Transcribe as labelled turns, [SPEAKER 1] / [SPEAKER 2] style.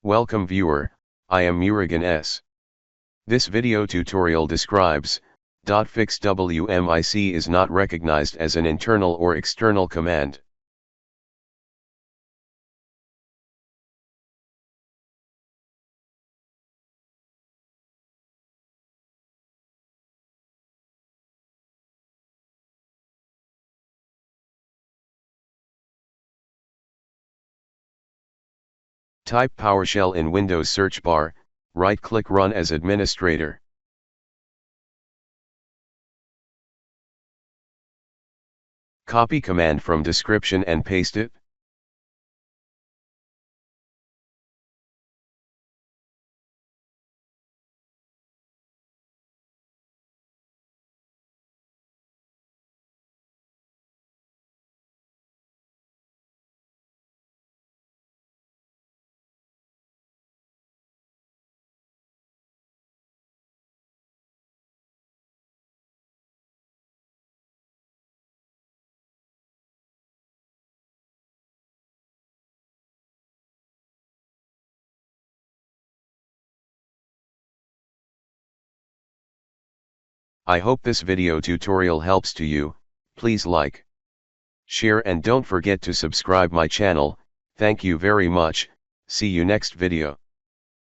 [SPEAKER 1] Welcome viewer, I am Murugan S. This video tutorial describes, .fix WMIC is not recognized as an internal or external command. Type PowerShell in Windows search bar, right-click Run as administrator. Copy command from description and paste it. I hope this video tutorial helps to you. Please like, share and don't forget to subscribe my channel. Thank you very much. See you next video.